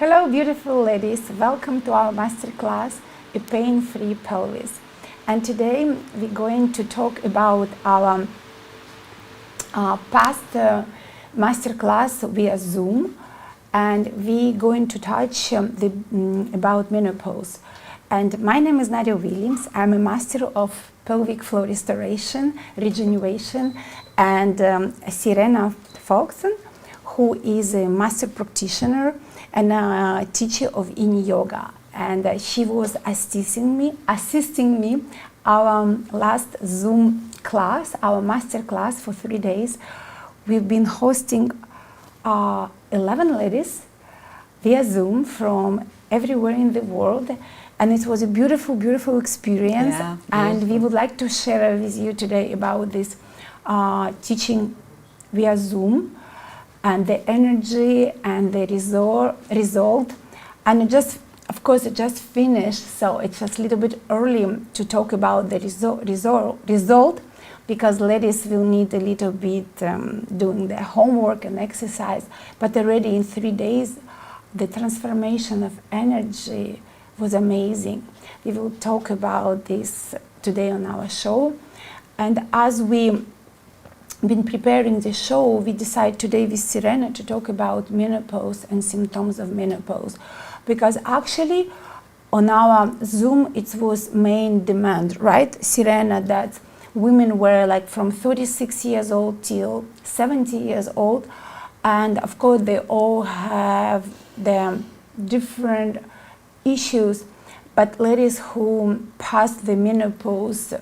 Hello beautiful ladies, welcome to our masterclass, A Pain-Free Pelvis. And today we're going to talk about our past masterclass via Zoom, and we're going to touch about menopause. And my name is Nadia Williams. I'm a master of pelvic floor restoration, regeneration, and Sirena Folkson, who is a master practitioner and a teacher of Yin Yoga. And she was assisting me our last Zoom class, our master class for 3 days. We've been hosting 11 ladies via Zoom from everywhere in the world. And it was a beautiful, beautiful experience. Yeah, and we would like to share with you today about this teaching via Zoom, and the energy and the result. And of course, it just finished, so it's just a little bit early to talk about the result, because ladies will need a little bit doing their homework and exercise. But already in 3 days, the transformation of energy was amazing. We will talk about this today on our show. And as we been preparing the show, we decided today with Sirena to talk about menopause and symptoms of menopause, because actually on our Zoom it was main demand, right, Sirena, that women were like from 36 years old till 70 years old, and of course they all have their different issues, but ladies who passed the menopause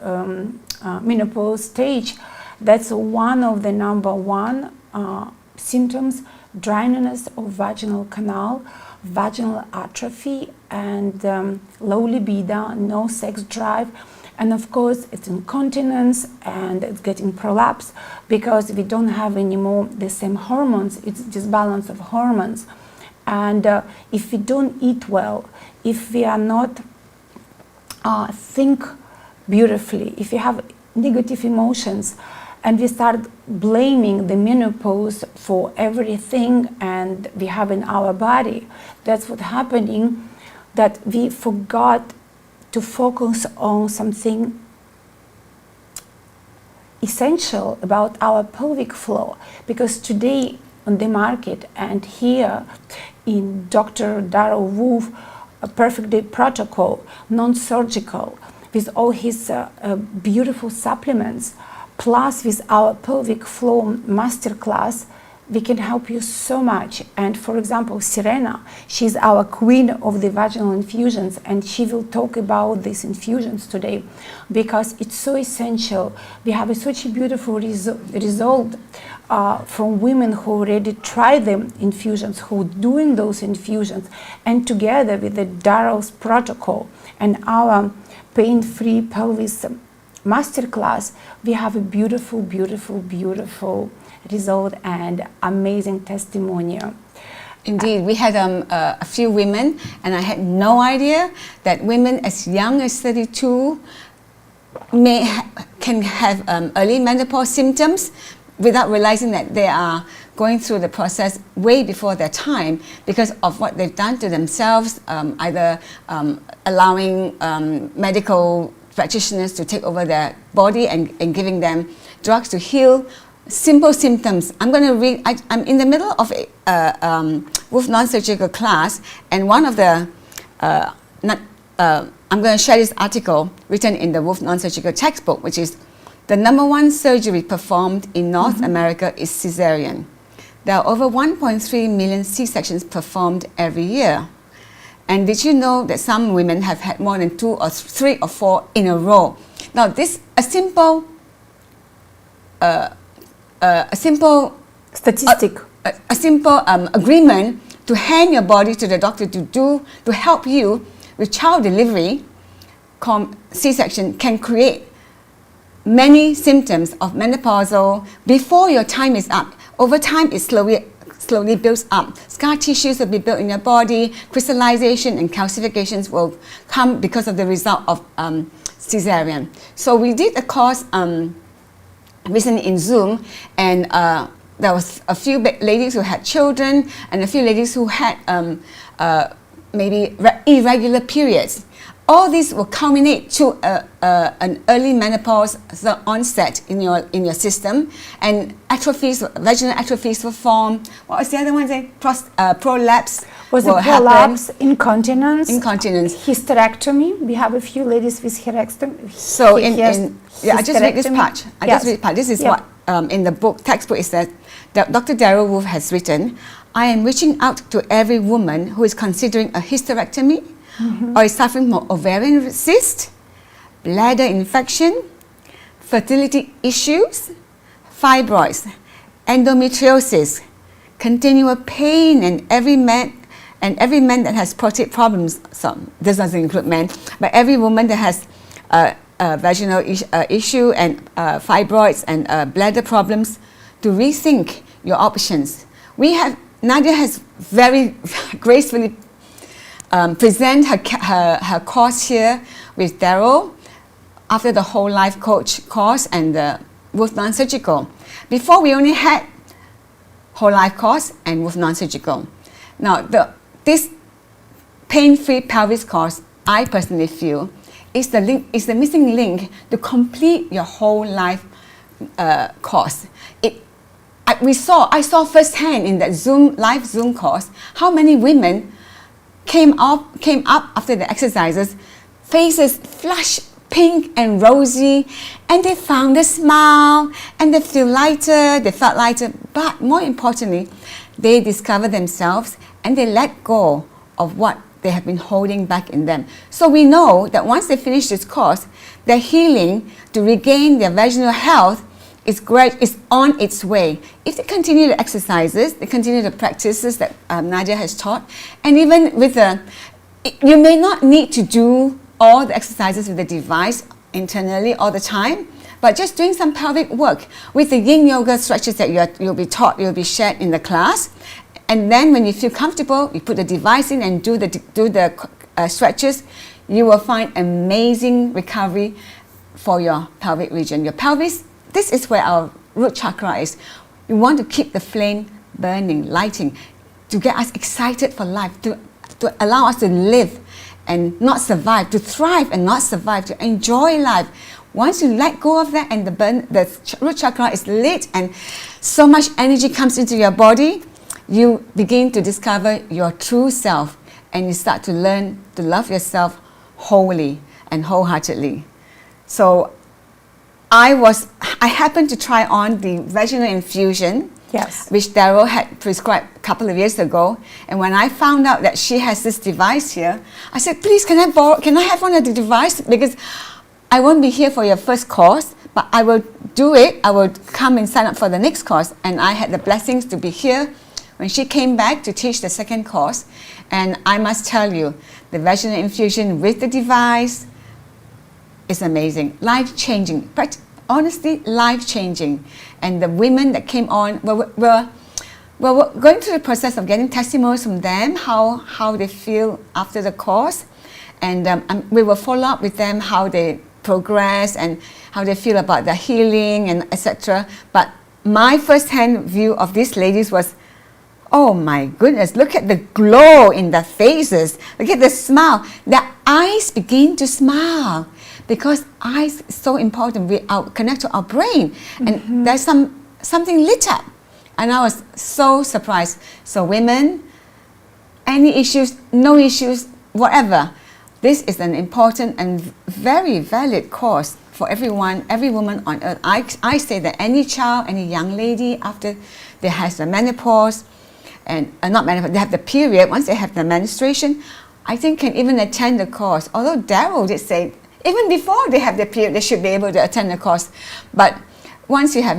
stage, that's one of the number one symptoms: dryness of vaginal canal, vaginal atrophy, and low libido, no sex drive. And of course, it's incontinence and it's getting prolapse, because we don't have anymore the same hormones. It's disbalance of hormones. And if we don't eat well, if we are not think beautifully, if we have negative emotions, and we start blaming the menopause for everything and we have in our body, that's what's happening, that we forgot to focus on something essential about our pelvic floor. Because today on the market and here in Dr. Darrell Wolf, a Perfect Day Protocol, non-surgical, with all his beautiful supplements, plus with our pelvic floor masterclass, we can help you so much. And for example, Sirena, she's our queen of the vaginal infusions, and she will talk about these infusions today, because it's so essential. We have such a beautiful result from women who already tried the infusions, who are doing those infusions, and together with the Darrell's protocol and our pain-free pelvis masterclass, we have a beautiful, beautiful, beautiful result and amazing testimonial. Indeed, we had a few women, and I had no idea that women as young as 32 can have early menopause symptoms without realizing that they are going through the process way before their time, because of what they've done to themselves, either allowing medical practitioners to take over their body and giving them drugs to heal simple symptoms. I'm going to read, I'm in the middle of a Wolf non-surgical class, and one of the, I'm going to share this article written in the Wolf non-surgical textbook, which is: the #1 surgery performed in North America is cesarean. There are over 1.3 million C-sections performed every year. And did you know that some women have had more than 2 or 3 or 4 in a row? Now, this a simple statistic, a simple agreement to hand your body to the doctor to help you with child delivery, C-section, can create many symptoms of menopausal before your time is up. Over time, it slowly builds up. Scar tissues will be built in your body, crystallization and calcifications will come because of the result of cesarean. So we did a course recently in Zoom, and there was a few ladies who had children and a few ladies who had maybe irregular periods. All these will culminate to an early menopause onset in your system, and vaginal atrophies will form. What was the other one? Prolapse. Was it prolapse, incontinence, hysterectomy? We have a few ladies with hysterectomy. So I just read this part. This is what in the textbook is that Dr. Darryl Wolfe has written. I am reaching out to every woman who is considering a hysterectomy, or is suffering from ovarian cyst, bladder infection, fertility issues, fibroids, endometriosis, continual pain, and every man that has prostate problems. So this doesn't include men, but every woman that has a vaginal issue and fibroids and bladder problems, to rethink your options. Nadia has very gracefully present her course here with Darryl after the whole life coach course and the Wolfe non-surgical. Before, we only had whole life course and Wolfe non-surgical. Now this pain-free pelvis course, I personally feel, is the missing link to complete your whole life course. I saw firsthand in that live Zoom course how many women came up after the exercises, faces flushed pink and rosy, and they found a smile, and they felt lighter, but more importantly, they discovered themselves and they let go of what they have been holding back in them. So we know that once they finish this course, their healing to regain their vaginal health is on its way. If they continue the exercises, they continue the practices that Nadia has taught, and even with you may not need to do all the exercises with the device internally all the time, but just doing some pelvic work with the yin yoga stretches that you'll be shared in the class. And then when you feel comfortable, you put the device in and do the stretches, you will find amazing recovery for your pelvic region. Your pelvis, this is where our root chakra is. We want to keep the flame burning, lighting, to get us excited for life, to allow us to live and not survive, to thrive and not survive, to enjoy life. Once you let go of that and the root chakra is lit and so much energy comes into your body, you begin to discover your true self, and you start to learn to love yourself wholly and wholeheartedly. So I happened to try on the vaginal infusion, which Darryl had prescribed a couple of years ago. And when I found out that she has this device here, I said, please, can I have one of the device? Because I won't be here for your first course, but I will do it. I will come and sign up for the next course. And I had the blessings to be here when she came back to teach the second course. And I must tell you, the vaginal infusion with the device is amazing, life-changing, honestly life-changing. And the women that came on were going through the process of getting testimonies from them, how they feel after the course. And we will follow up with them, how they progress and how they feel about their healing and etc. But my first-hand view of these ladies was, oh my goodness, look at the glow in their faces. Look at the smile. Their eyes begin to smile, because eyes is so important. We connect to our brain, and there's something lit up. And I was so surprised. So women, any issues, no issues, whatever, this is an important and very valid course for everyone, every woman on earth. I say that any child, any young lady after they has the menopause, and not menopause, they have the period, once they have the menstruation, I think can even attend the course. Although Darryl did say, even before they have the period, they should be able to attend the course. But once you have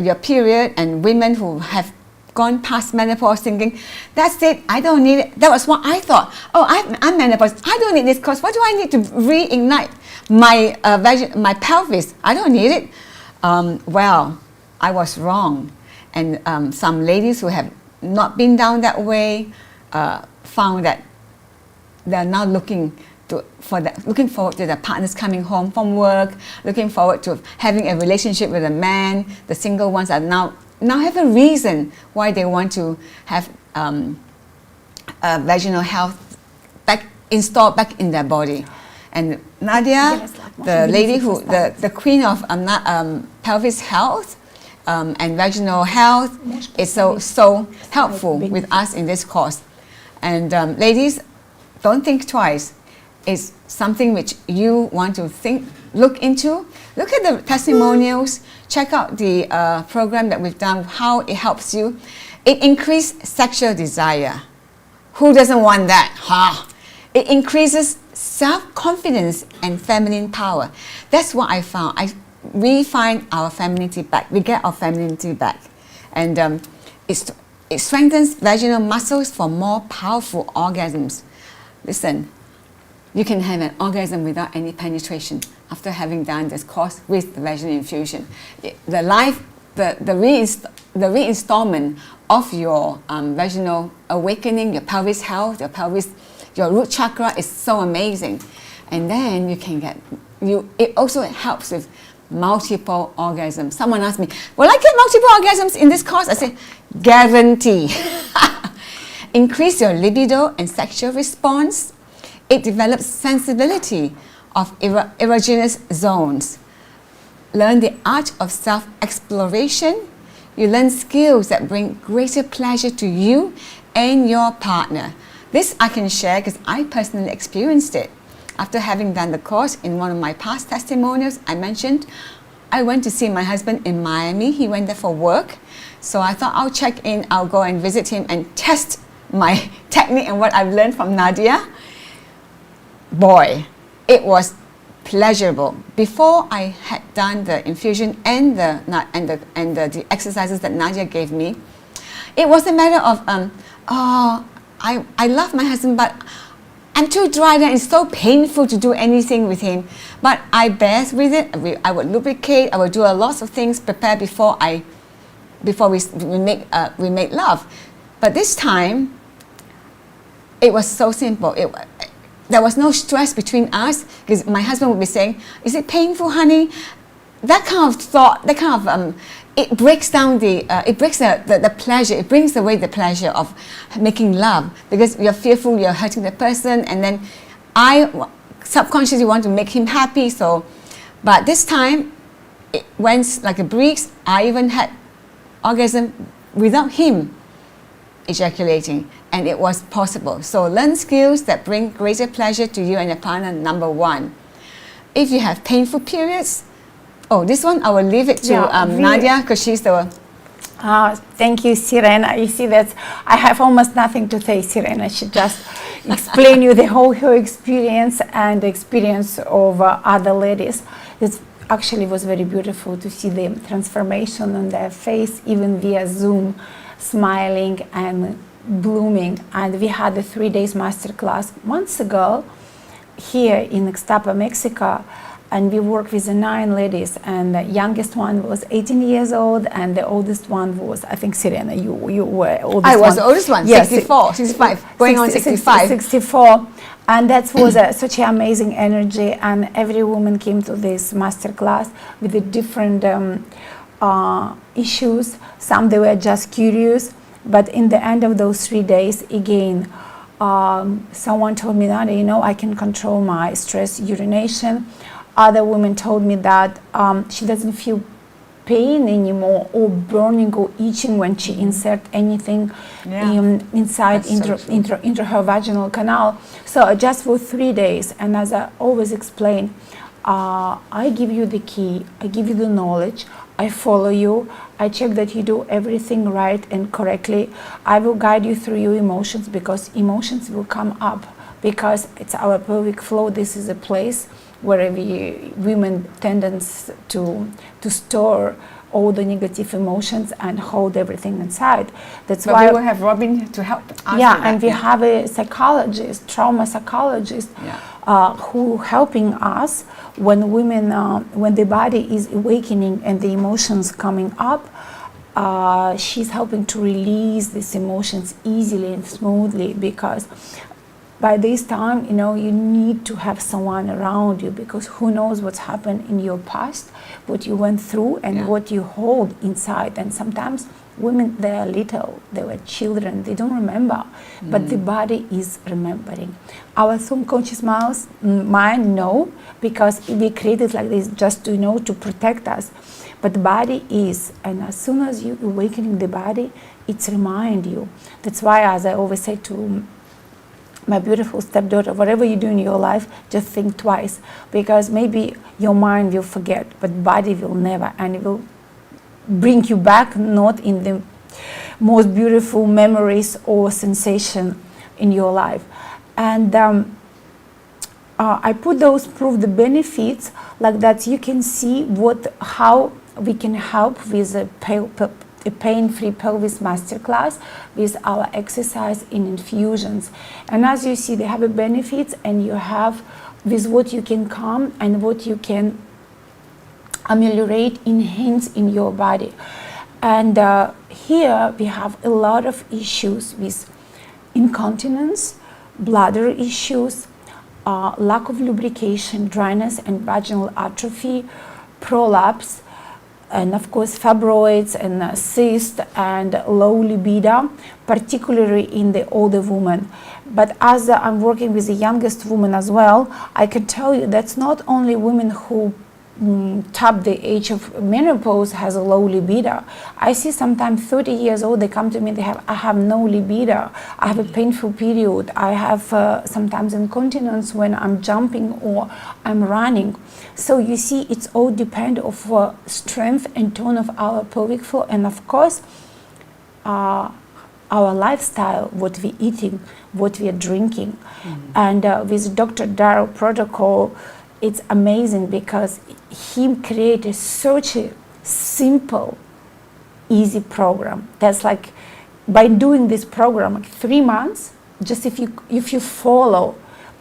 your period, and women who have gone past menopause thinking, that's it, I don't need it. That was what I thought. Oh, I'm menopause, I don't need this course. What do I need to reignite my pelvis? I don't need it. Well, I was wrong. And some ladies who have not been down that way found that they're now looking forward to their partners coming home from work, looking forward to having a relationship with a man. The single ones are now now have a reason why they want to have vaginal health installed back in their body. And Nadia, the lady who, the queen of pelvis health and vaginal health, is so helpful with us in this course. And ladies, don't think twice. It's something which you want to look into. Look at the testimonials. Check out the program that we've done, how it helps you. It increases sexual desire. Who doesn't want that? Ha! It increases self-confidence and feminine power. That's what I found. We find our femininity back. We get our femininity back. And it strengthens vaginal muscles for more powerful orgasms. Listen, you can have an orgasm without any penetration after having done this course with the vaginal infusion. The reinstallment of your vaginal awakening, your pelvis health, your root chakra is so amazing. And then you can get, it also helps with multiple orgasms. Someone asked me, will I get multiple orgasms in this course? I said, guarantee. Increase your libido and sexual response. It develops sensibility of erogenous zones. Learn the art of self-exploration. You learn skills that bring greater pleasure to you and your partner. This I can share because I personally experienced it. After having done the course, in one of my past testimonials, I mentioned I went to see my husband in Miami. He went there for work. So I thought I'll check in, I'll go and visit him and test my technique and what I've learned from Nadia. Boy, it was pleasurable. Before I had done the infusion and the exercises that Nadia gave me, it was a matter of, I love my husband, but I'm too dry and it's so painful to do anything with him. But I bear with it. I would lubricate. I would do a lot of things, prepare before we make love. But this time, it was so simple. There was no stress between us because my husband would be saying, "Is it painful, honey?" That kind of thought, that kind of it breaks down it breaks the pleasure. It brings away the pleasure of making love because you're fearful you're hurting the person, and then I subconsciously want to make him happy. So, but this time it went like a breeze. I even had orgasm without him ejaculating, and it was possible. So learn skills that bring greater pleasure to you and your partner. Number one, if you have painful periods, this one I will leave it to Nadia because she's the thank you, Sirena. You see that I have almost nothing to say. Sirena should just explain you the whole her experience and the experience of other ladies. It actually was very beautiful to see the transformation on their face, even via Zoom, smiling and blooming. And we had a 3 days masterclass months ago here in Ixtapa, Mexico. And we worked with the 9 ladies, and the youngest one was 18 years old, and the oldest one was, I think, Sirena, you were oldest. I was the oldest one, yes, 65, going on 65. 64. And that was such an amazing energy, and every woman came to this masterclass with the different issues. Some they were just curious, but in the end of those 3 days, again, someone told me that, I can control my stress urination. Other women told me that she doesn't feel pain anymore or burning or itching when she inserts anything inside into her vaginal canal. So just for 3 days, and as I always explain, I give you the key, I give you the knowledge, I follow you, I check that you do everything right and correctly. I will guide you through your emotions because emotions will come up because it's our pelvic floor. This is a place where women tendency to store all the negative emotions and hold everything inside. That's why we will have Robin to help us. Yeah, and we have a psychologist, trauma psychologist, who helping us when women, when the body is awakening and the emotions coming up. She's helping to release these emotions easily and smoothly because by this time, you need to have someone around you, because who knows what's happened in your past, what you went through, and what you hold inside. And sometimes women, they are little, they were children, they don't remember, but the body is remembering. Our subconscious mind, no, because we created like this just to to protect us. But the body is, and as soon as you awakening the body, it's remind you. That's why, as I always say to my beautiful stepdaughter, whatever you do in your life, just think twice, because maybe your mind will forget, but body will never, and it will bring you back, not in the most beautiful memories or sensation in your life. And I put those proof, the benefits, like that you can see how we can help with a pain-free pelvis masterclass with our exercise in infusions. And as you see, they have a benefits, and you have with what you can calm and what you can ameliorate, enhance in your body. And here we have a lot of issues with incontinence, bladder issues, lack of lubrication, dryness and vaginal atrophy, prolapse, and of course fibroids and cysts and low libido, particularly in the older woman. But as I'm working with the youngest woman as well, I can tell you that's not only women who top the age of menopause has a low libido. I see sometimes 30 years old, they come to me, I have no libido, I have a painful period, I have sometimes incontinence when I'm jumping or I'm running. So you see, it's all depend of strength and tone of our pelvic floor, and of course our lifestyle, what we're eating, what we're drinking. And with Dr. Darrow protocol, it's amazing because he created such a simple, easy program. That's like, by doing this program, like 3 months, just if you follow,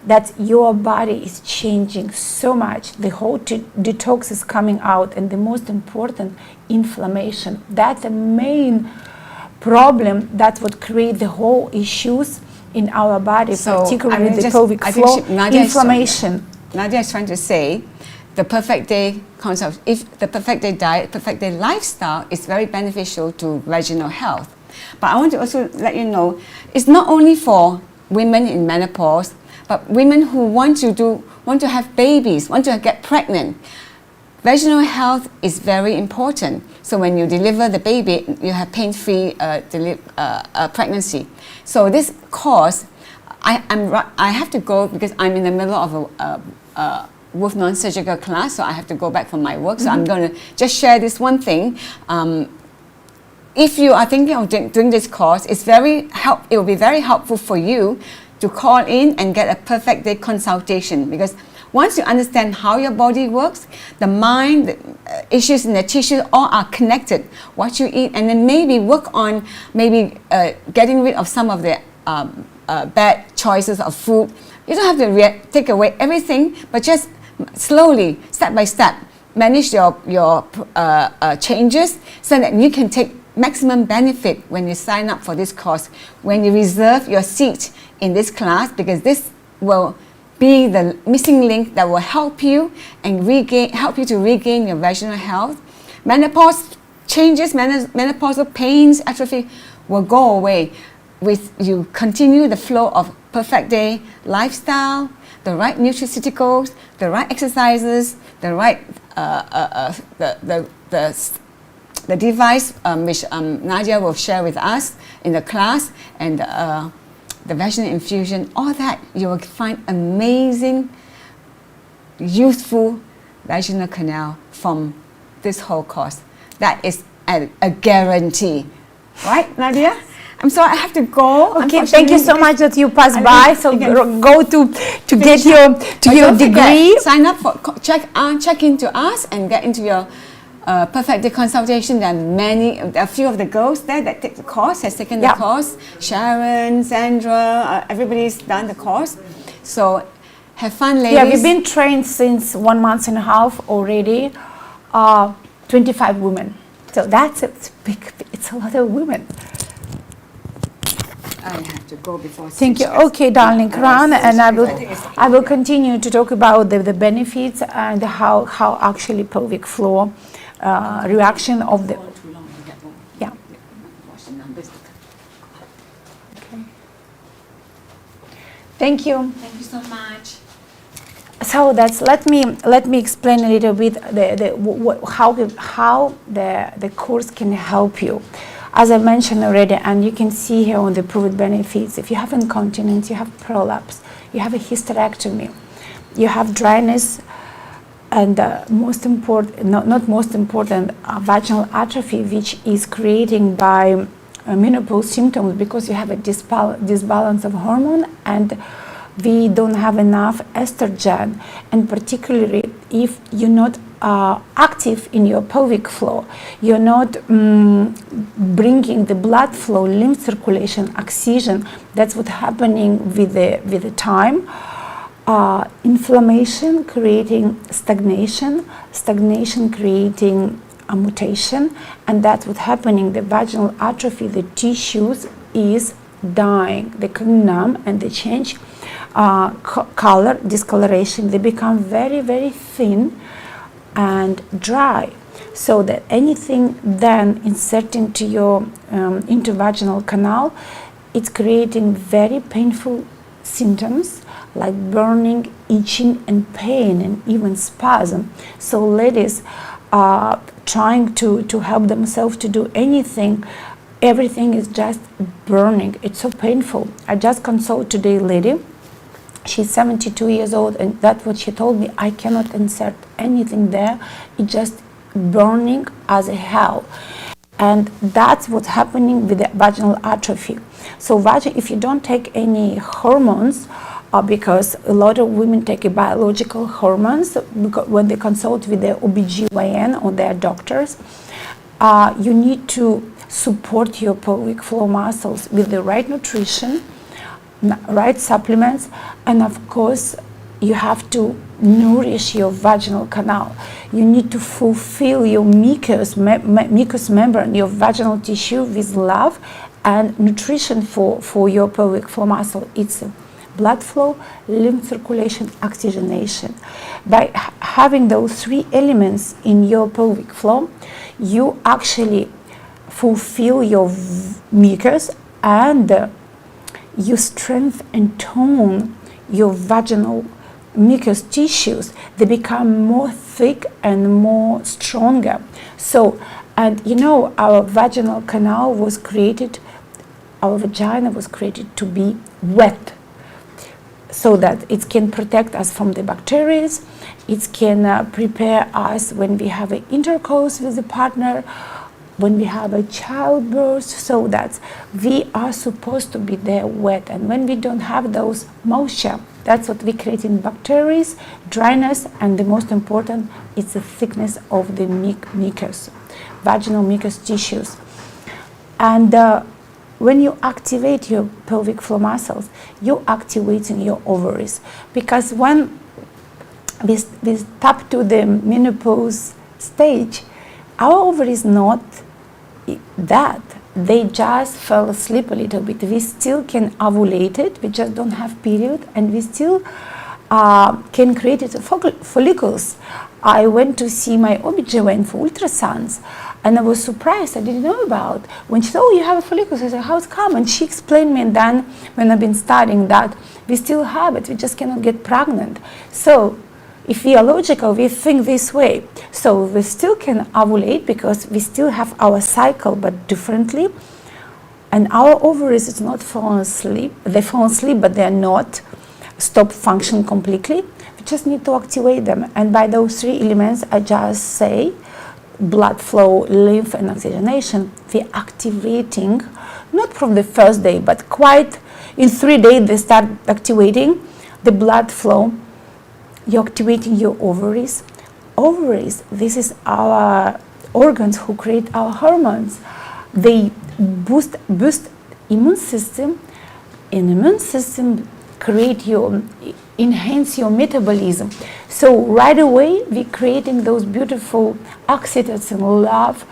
that your body is changing so much. The whole detox is coming out, and the most important, inflammation. That's the main problem that would create the whole issues in our body, particularly the pelvic floor, inflammation. Nadia is trying to say the perfect day concept, if the perfect day diet, perfect day lifestyle is very beneficial to vaginal health. But I want to also let you know, it's not only for women in menopause, but women who want to have babies, want to get pregnant. Vaginal health is very important. So when you deliver the baby, you have pain-free pregnancy. So this course, I have to go because I'm in the middle of a Wolf non-surgical class, so I have to go back from my work. So I'm going to just share this one thing. If you are thinking of doing this course, it will be very helpful for you to call in and get a perfect day consultation, because once you understand how your body works, the mind, the issues in the tissue, all are connected. What you eat, and then maybe work on getting rid of some of the bad choices of food. You don't have to take away everything, but just slowly, step by step, manage your changes so that you can take maximum benefit when you sign up for this course, when you reserve your seat in this class, because this will be the missing link that will help you and help you to regain your vaginal health. Menopause changes, menopausal pains, atrophy will go away with you continue the flow of perfect day lifestyle, the right nutraceuticals, the right exercises, the right the device which Nadia will share with us in the class, and the vaginal infusion. All that you will find amazing, useful vaginal canal from this whole course. That is a guarantee, right, Nadia? I'm sorry, I have to go. Okay, thank you so much that you passed by. So go to get your degree. Sign up for check into us and get into your perfect day consultation. There are a few of the girls there that take the course, has taken the course. Sharon, Sandra, everybody's done the course. So have fun, ladies. Yeah, we've been trained since 1.5 months already. 25 women. So that's it's a lot of women. I have to go before. Thank you. 6. Okay, darling Crown, and I think it's I will continue to talk about the benefits and how actually pelvic floor reaction of the. Too long, you get one. Yeah. Watch the numbers. Okay. Thank you. Thank you so much. So that's let me explain a little bit how the course can help you. As I mentioned already, and you can see here on the proven benefits, if you have incontinence, you have prolapse, you have a hysterectomy, you have dryness, and most important, not most important, vaginal atrophy, which is creating by menopause symptoms because you have a disbalance of hormone and we don't have enough estrogen, and particularly if you're not active in your pelvic floor, you're not bringing the blood flow, lymph circulation, oxygen. That's what's happening with the time. Inflammation creating stagnation creating a mutation, and that's what's happening. The vaginal atrophy, the tissues is dying, they can numb and they change color, discoloration. They become very, very thin and dry, so that anything then inserting to your intervaginal canal, it's creating very painful symptoms like burning, itching, and pain, and even spasm. So ladies are trying to help themselves to do anything. Everything is just burning. It's so painful. I just consulted today a lady. She's 72 years old, and that's what she told me. I cannot insert anything there. It's just burning as a hell. And that's what's happening with the vaginal atrophy. So if you don't take any hormones, because a lot of women take biological hormones when they consult with their OBGYN or their doctors, you need to support your pelvic floor muscles with the right nutrition, right supplements, and of course you have to nourish your vaginal canal. You need to fulfill your mucous membrane, your vaginal tissue, with love and nutrition for your pelvic floor muscle. It's blood flow, lymph circulation, oxygenation. By having those three elements in your pelvic floor, you actually fulfill your mucus, and you strengthen and tone your vaginal mucous tissues. They become more thick and more stronger. So, and you know, our vaginal canal was created, our vagina was created to be wet, so that it can protect us from the bacteria. It can prepare us when we have an intercourse with a partner, when we have a childbirth, so that we are supposed to be there wet. And when we don't have those moisture, that's what we create in bacteria, dryness, and the most important is the thickness of the mucus, vaginal mucus tissues. And when you activate your pelvic floor muscles, you're activating your ovaries, because when we tap to the menopause stage, our ovaries not that, they just fell asleep a little bit. We still can ovulate it, we just don't have period, and we still can create it follicles. I went to see my OBGYN for ultrasounds, and I was surprised. I didn't know about. When she said, "Oh, you have a follicles," I said, "How it's come?" And she explained me, and then when I've been studying that, we still have it, we just cannot get pregnant. So if we are logical, we think this way. So we still can ovulate because we still have our cycle, but differently. And our ovaries is not falling asleep. They fall asleep, but they're not stop function completely. We just need to activate them. And by those three elements, I just say, blood flow, lymph, and oxygenation, we're activating, not from the first day, but quite in 3 days they start activating the blood flow. You're activating your ovaries. Ovaries, this is our organs who create our hormones. They boost immune system, and immune system enhance your metabolism. So right away we're creating those beautiful oxytocin, love,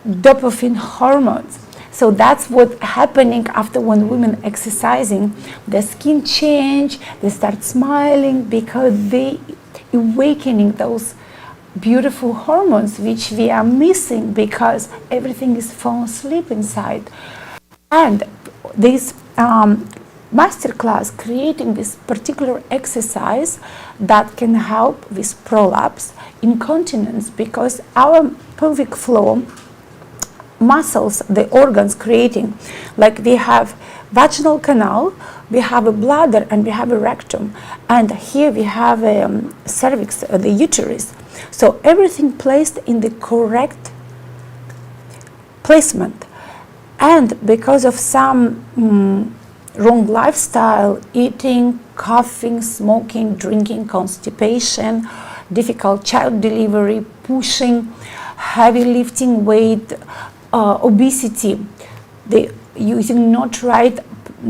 dopamine hormones. So that's what's happening after when women exercising. Their skin change, they start smiling because they awakening those beautiful hormones which we are missing because everything is falling asleep inside. And this masterclass creating this particular exercise that can help with prolapse, incontinence, because our pelvic floor muscles, the organs creating, like we have vaginal canal, we have a bladder, and we have a rectum, and here we have a cervix, the uterus. So everything placed in the correct placement. And because of some wrong lifestyle, eating, coughing, smoking, drinking, constipation, difficult child delivery, pushing, heavy lifting weight, obesity, using not right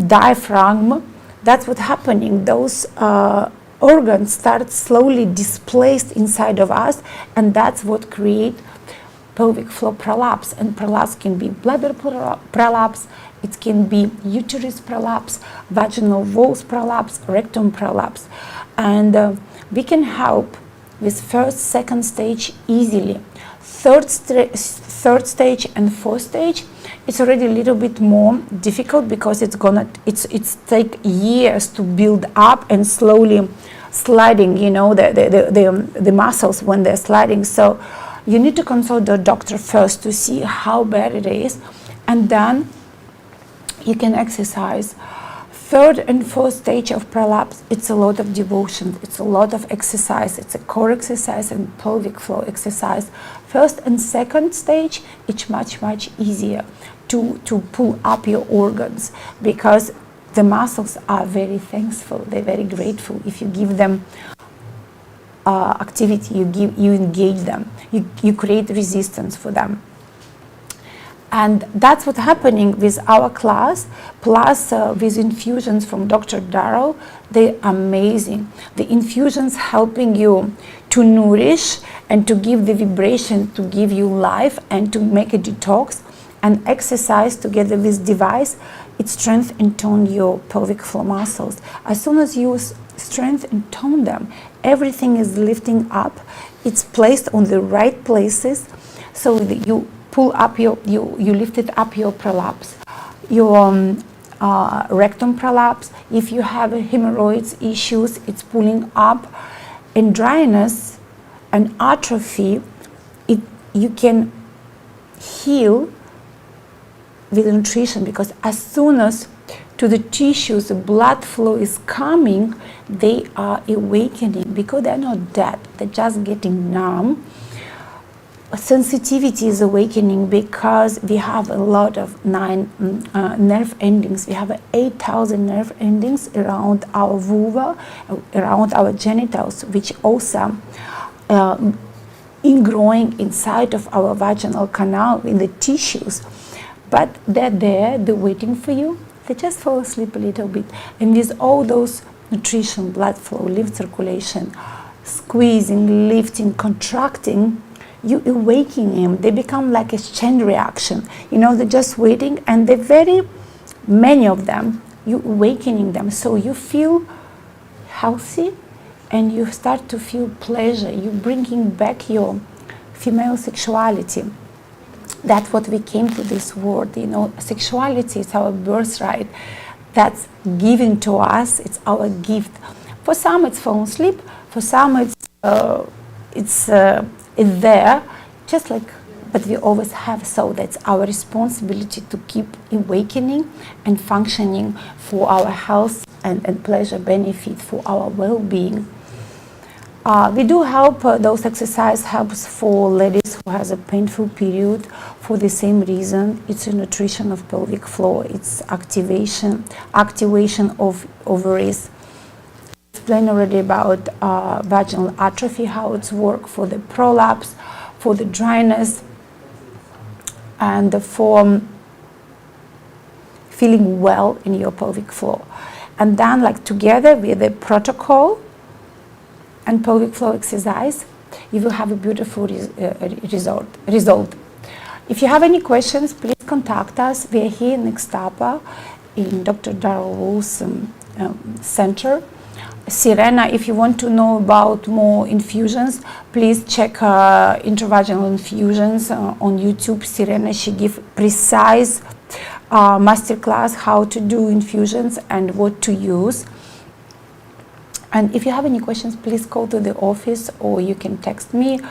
diaphragm, that's what's happening. Those organs start slowly displaced inside of us, and that's what creates pelvic floor prolapse. And prolapse can be bladder prolapse, it can be uterus prolapse, vaginal walls prolapse, rectum prolapse. And we can help with first, second stage easily. Third stage and fourth stage, it's already a little bit more difficult because it's take years to build up and slowly sliding, you know, the muscles when they're sliding. So you need to consult the doctor first to see how bad it is, and then you can exercise. Third and fourth stage of prolapse, it's a lot of devotion, it's a lot of exercise, it's a core exercise and pelvic floor exercise. First and second stage, it's much easier to pull up your organs because the muscles are very thankful, they're very grateful. If you give them activity, you engage them, you create resistance for them. And that's what's happening with our class, plus with infusions from Dr. Darrow. They're amazing. The infusions helping you to nourish and to give the vibration, to give you life and to make a detox. And exercise together with device, it strengthens and tone your pelvic floor muscles. As soon as you strengthen and tone them, everything is lifting up. It's placed on the right places, so that you pull up you lifted up your prolapse, your rectum prolapse. If you have hemorrhoids issues, it's pulling up. And dryness and atrophy, you can heal with nutrition, because as soon as to the tissues the blood flow is coming, they are awakening because they're not dead, they're just getting numb. Sensitivity is awakening because we have a lot of nerve endings. We have 8,000 nerve endings around our vulva, around our genitals, which also ingrowing inside of our vaginal canal in the tissues. But they're there, they're waiting for you. They just fall asleep a little bit. And with all those nutrition, blood flow, lymph circulation, squeezing, lifting, contracting, you awaken them. They become like a chain reaction. You know, they're just waiting, and they're very many of them, you awakening them. So you feel healthy and you start to feel pleasure. You're bringing back your female sexuality. That's what we came to this world. You know, sexuality is our birthright. That's given to us. It's our gift. For some, it's falling asleep. For some, it's there, just like, but we always have. So that's our responsibility to keep awakening and functioning for our health and pleasure benefit, for our well-being. We do help, those exercise helps for ladies who has a painful period for the same reason. It's a nutrition of pelvic floor, it's activation of ovaries. Explained already about vaginal atrophy, how it's work for the prolapse, for the dryness, and for feeling well in your pelvic floor. And then, like, together with the protocol and pelvic floor exercise, you will have a beautiful result. If you have any questions, please contact us. We are here in Ixtapa, in Dr. Darrell Wolf's center. Sirena, if you want to know about more infusions, please check intravaginal infusions on YouTube. Sirena, she gives precise masterclass how to do infusions and what to use. And if you have any questions, please call to the office, or you can text me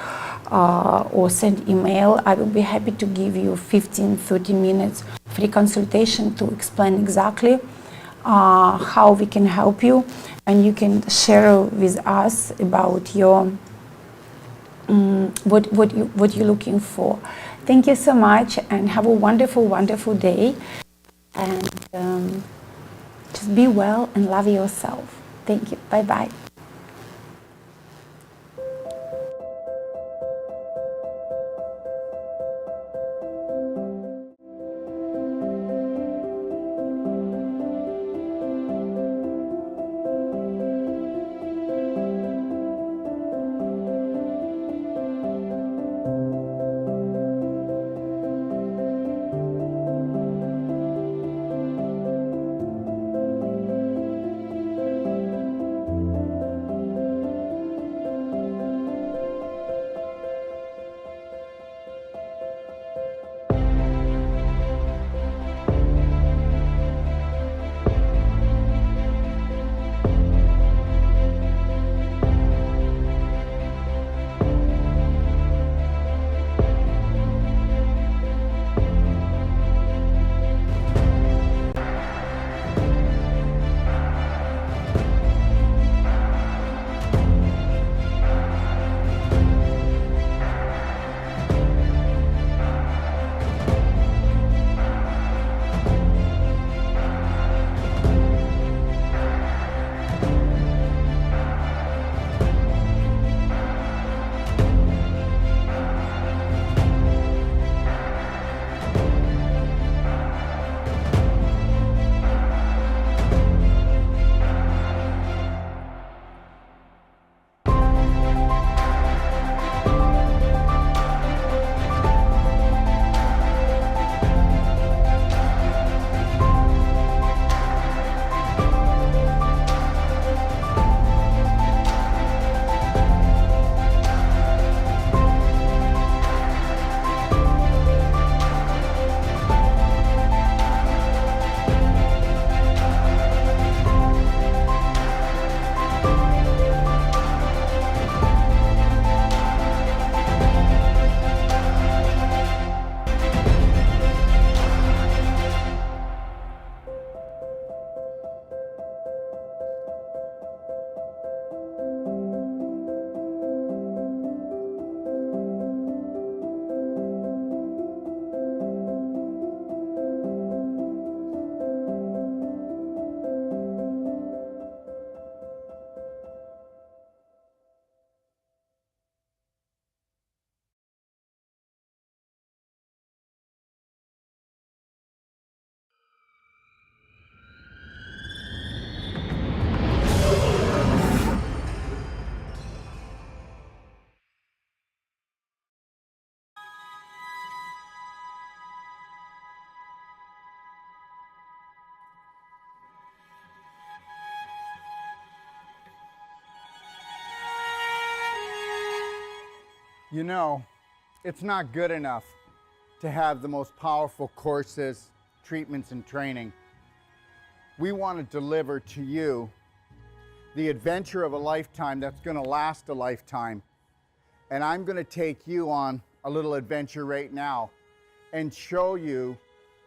or send email. I will be happy to give you 15-30 minutes free consultation to explain exactly how we can help you, and you can share with us about your what you're looking for. Thank you so much, and have a wonderful, wonderful day. And just be well and love yourself. Thank you. Bye-bye. You know, it's not good enough to have the most powerful courses, treatments, and training. We want to deliver to you the adventure of a lifetime that's going to last a lifetime. And I'm going to take you on a little adventure right now and show you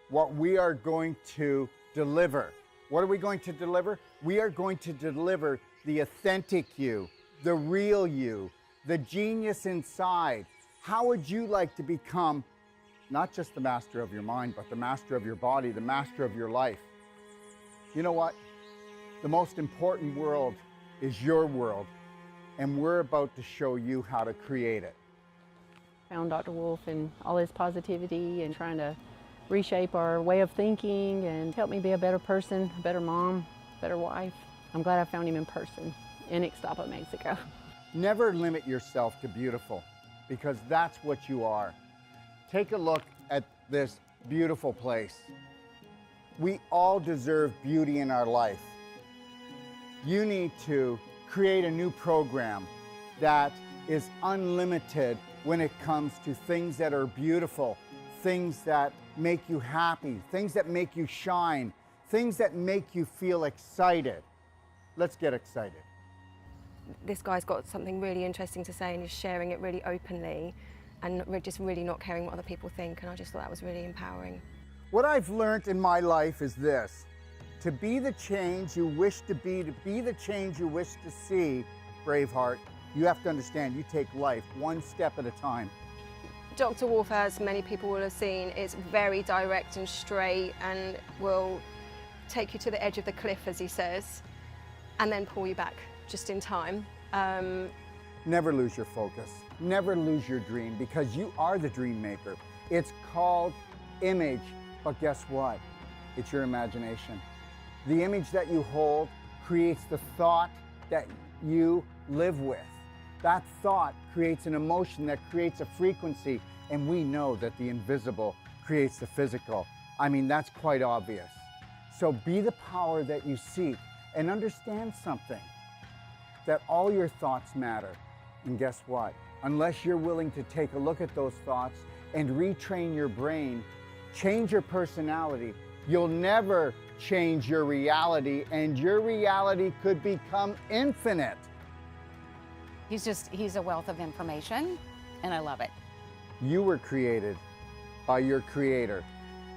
what we are going to deliver. What are we going to deliver? We are going to deliver the authentic you, the real you, the genius inside. How would you like to become not just the master of your mind, but the master of your body, the master of your life? You know what? The most important world is your world, and we're about to show you how to create it. Found Dr. Wolf and all his positivity and trying to reshape our way of thinking and help me be a better person, a better mom, better wife. I'm glad I found him in person in Ixtapa, Mexico. Never limit yourself to beautiful, because that's what you are. Take a look this beautiful place. We all deserve beauty in our life. You need to create a new program that is unlimited when it comes to things that are beautiful, things that make you happy, things that make you shine, things that make you feel excited. Let's get excited. This guy's got something really interesting to say and he's sharing it really openly and just really not caring what other people think, and I just thought that was really empowering. What I've learned in my life is this: to be the change you wish to be the change you wish to see, Braveheart, you have to understand you take life one step at a time. Dr. Wolf, as many people will have seen, is very direct and straight and will take you to the edge of the cliff, as he says, and then pull you back just in time. Never lose your focus. Never lose your dream, because you are the dream maker. It's called image, but guess what? It's your imagination. The image that you hold creates the thought that you live with. That thought creates an emotion that creates a frequency, and we know that the invisible creates the physical. I mean, that's quite obvious. So be the power that you seek, and understand something, that all your thoughts matter. And guess what? Unless you're willing to take a look at those thoughts and retrain your brain, change your personality, you'll never change your reality, and your reality could become infinite. He's a wealth of information, and I love it. You were created by your creator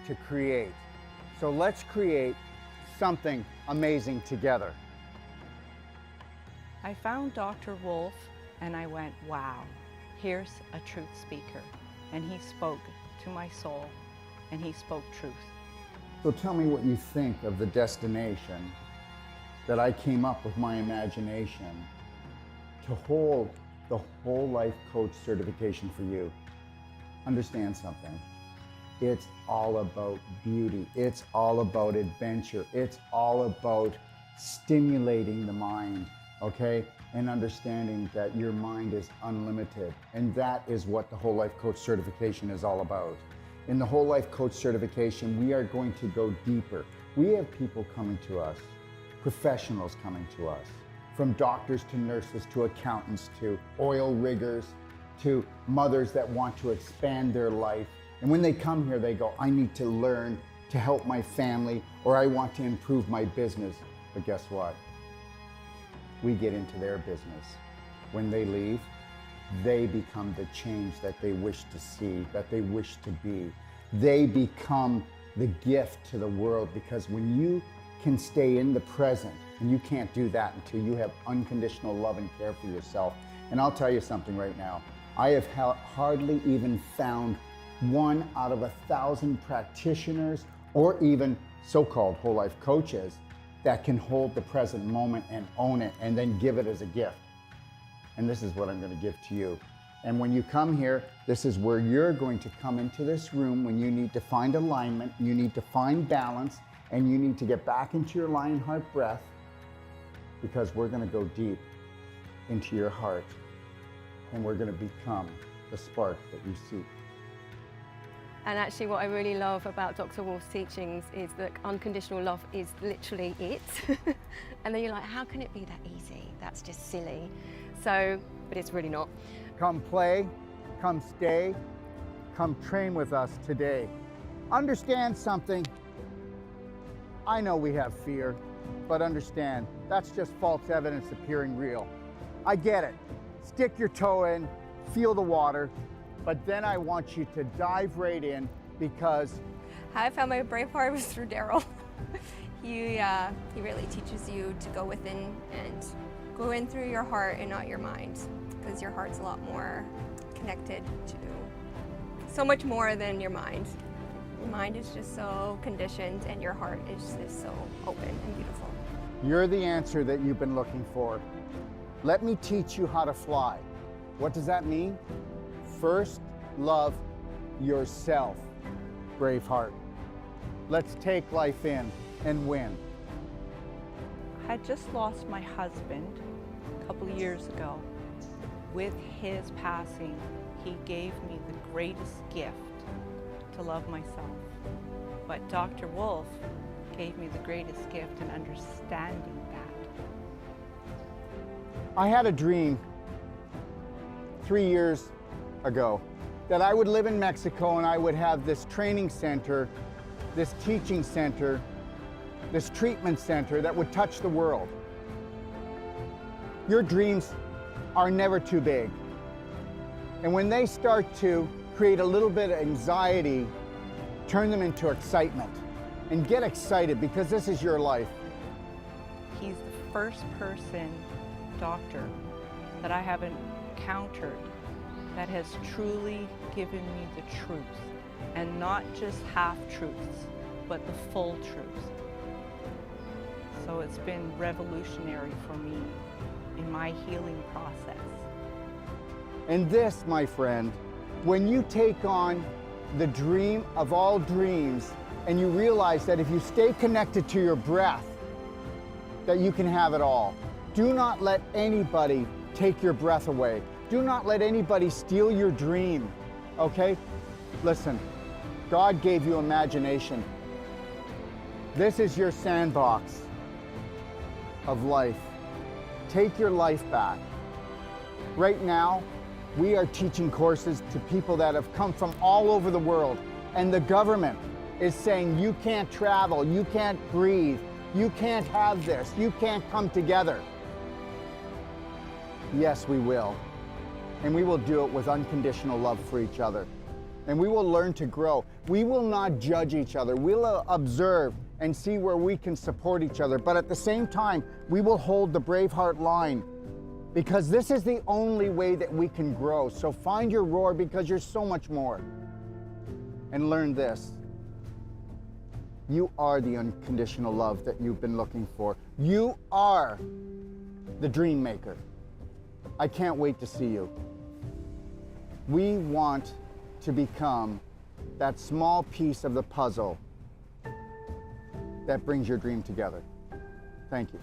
to create. So let's create something amazing together. I found Dr. Wolf and I went, wow, here's a truth speaker. And he spoke to my soul and he spoke truth. So tell me what you think of the destination that I came up with my imagination to hold the whole life coach certification for you. Understand something. It's all about beauty. It's all about adventure. It's all about stimulating the mind, okay? And understanding that your mind is unlimited. And that is what the Whole Life Coach certification is all about. In the Whole Life Coach certification, we are going to go deeper. We have people coming to us, professionals coming to us, from doctors to nurses to accountants to oil riggers to mothers that want to expand their life. And when they come here, they go, I need to learn to help my family, or I want to improve my business. But guess what? We get into their business. When they leave, they become the change that they wish to see, that they wish to be. They become the gift to the world, because when you can stay in the present, and you can't do that until you have unconditional love and care for yourself. And I'll tell you something right now. I have hardly even found 1 out of 1,000 practitioners, or even so-called whole life coaches, that can hold the present moment and own it and then give it as a gift. And this is what I'm going to give to you. And when you come here, this is where you're going to come into this room when you need to find alignment, you need to find balance, and you need to get back into your lion heart breath, because we're going to go deep into your heart and we're going to become the spark that you seek. And actually what I really love about Dr. Wolf's teachings is that unconditional love is literally it. And then you're like, how can it be that easy? That's just silly. So, but it's really not. Come play, come stay, come train with us today. Understand something. I know we have fear, but understand, that's just false evidence appearing real. I get it. Stick your toe in, feel the water, but then I want you to dive right in, because How I found my brave heart was through Daryl. He really teaches you to go within and go in through your heart and not your mind, because your heart's a lot more connected to so much more than your mind. Your mind is just so conditioned and your heart is just so open and beautiful. you're the answer that you've been looking for. Let me teach you how to fly. What does that mean? First, love yourself, Braveheart. Let's take life in and win. I had just lost my husband a couple of years ago. With his passing, he gave me the greatest gift to love myself. But Dr. Wolf gave me the greatest gift in understanding that. I had a dream 3 years ago that I would live in Mexico and I would have this training center, this teaching center, this treatment center that would touch the world. Your dreams are never too big. And when they start to create a little bit of anxiety, turn them into excitement. And get excited, because this is your life. He's the first doctor that I have encountered that has truly given me the truth, and not just half-truths, but the full truth. So it's been revolutionary for me in my healing process. And this, my friend, when you take on the dream of all dreams, and you realize that if you stay connected to your breath, that you can have it all. Do not let anybody take your breath away. Do not let anybody steal your dream, okay? Listen, God gave you imagination. This is your sandbox of life. Take your life back. Right now, we are teaching courses to people that have come from all over the world, and the government is saying you can't travel, you can't breathe, you can't have this, you can't come together. Yes, we will. And we will do it with unconditional love for each other. And we will learn to grow. We will not judge each other. We'll observe and see where we can support each other. But at the same time, we will hold the Braveheart line, because this is the only way that we can grow. So find your roar, because you're so much more. And learn this. You are the unconditional love that you've been looking for. You are the dream maker. I can't wait to see you. We want to become that small piece of the puzzle that brings your dream together. Thank you.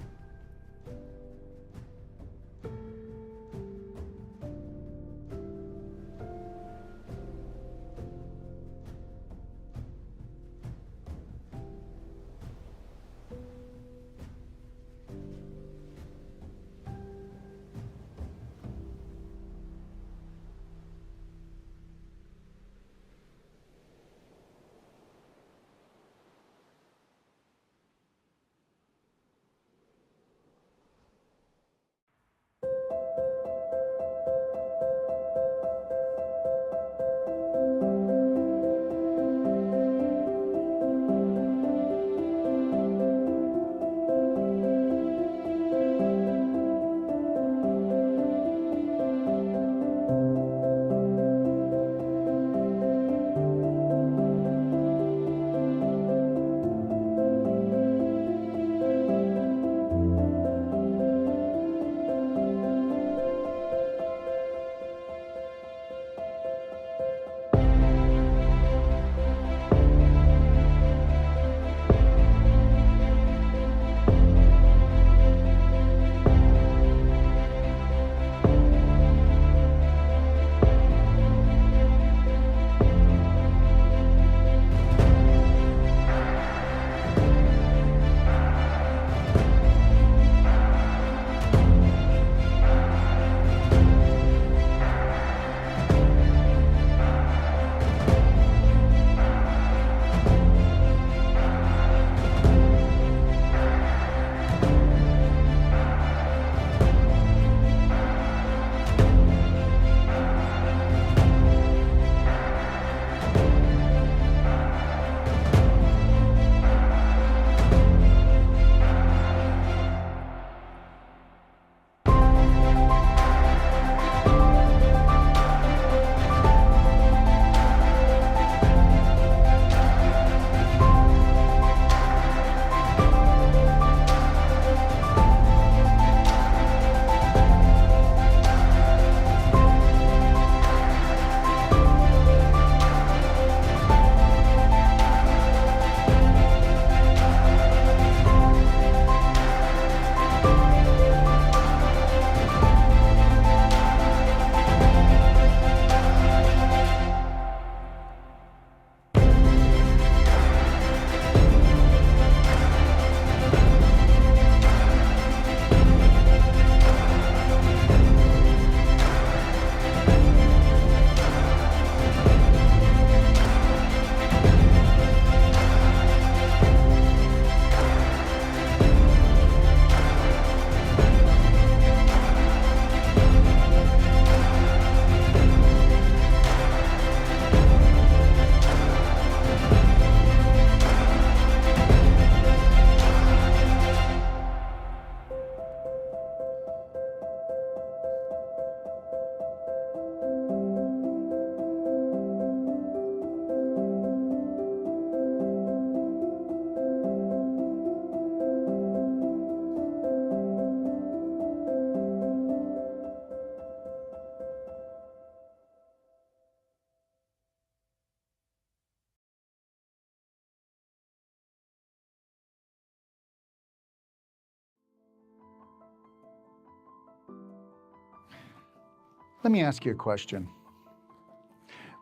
Let me ask you a question.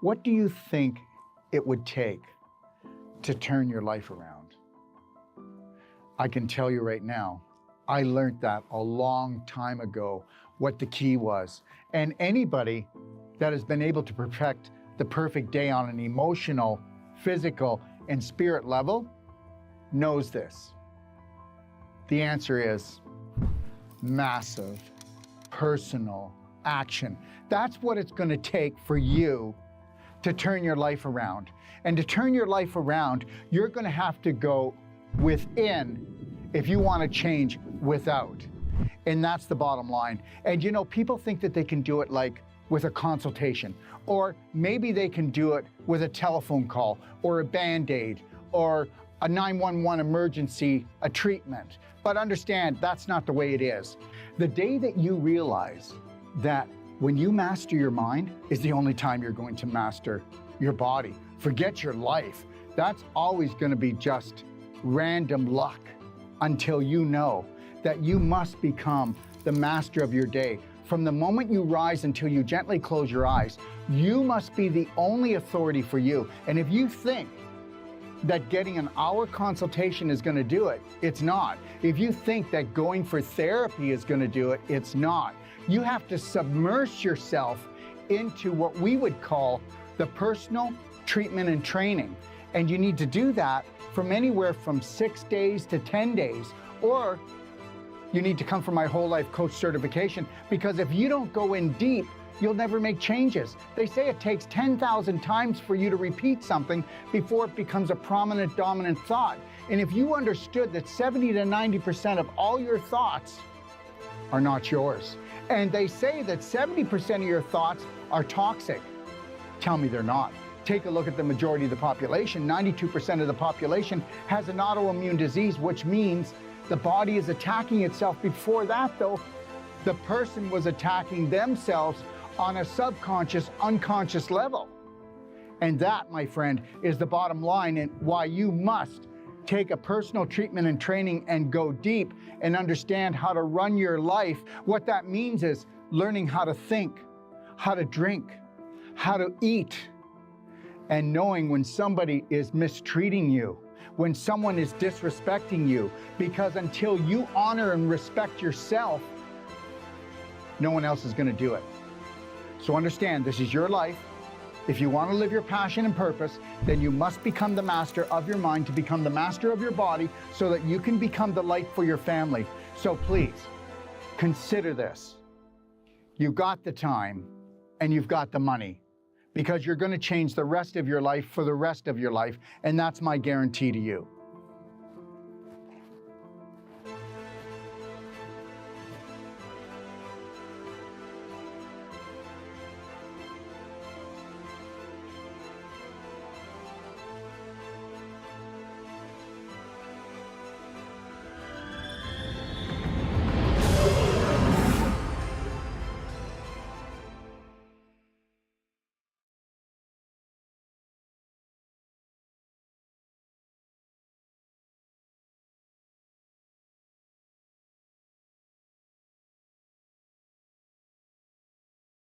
What do you think it would take to turn your life around? I can tell you right now, I learned that a long time ago, what the key was. And anybody that has been able to perfect the perfect day on an emotional, physical, and spirit level knows this. The answer is massive, personal action. That's what it's going to take for you to turn your life around. And to turn your life around, you're going to have to go within if you want to change without. And that's the bottom line. And you know, people think that they can do it like with a consultation, or maybe they can do it with a telephone call or a Band-Aid or a 911 emergency, a treatment. But understand, that's not the way it is. The day that you realize that when you master your mind is the only time you're going to master your body. Forget your life. That's always going to be just random luck until you know that you must become the master of your day. From the moment you rise until you gently close your eyes, you must be the only authority for you. And if you think that getting an hour consultation is going to do it, it's not. If you think that going for therapy is going to do it, it's not. You have to submerge yourself into what we would call the personal treatment and training. And you need to do that from anywhere from 6 days to 10 days, or you need to come for my whole life coach certification, because if you don't go in deep, you'll never make changes. They say it takes 10,000 times for you to repeat something before it becomes a prominent, dominant thought. And if you understood that 70 to 90% of all your thoughts are not yours, and they say that 70% of your thoughts are toxic, tell me they're not. Take a look at the majority of the population. 92% of the population has an autoimmune disease, which means the body is attacking itself. Before that, though, the person was attacking themselves on a subconscious, unconscious level. And that, my friend, is the bottom line, and why you must take a personal treatment and training and go deep and understand how to run your life. What that means is learning how to think, how to drink, how to eat, and knowing when somebody is mistreating you, when someone is disrespecting you, because until you honor and respect yourself, no one else is going to do it. So understand, this is your life. If you want to live your passion and purpose, then you must become the master of your mind to become the master of your body so that you can become the light for your family. So please, consider this. You've got the time and you've got the money, because you're going to change the rest of your life for the rest of your life, and that's my guarantee to you.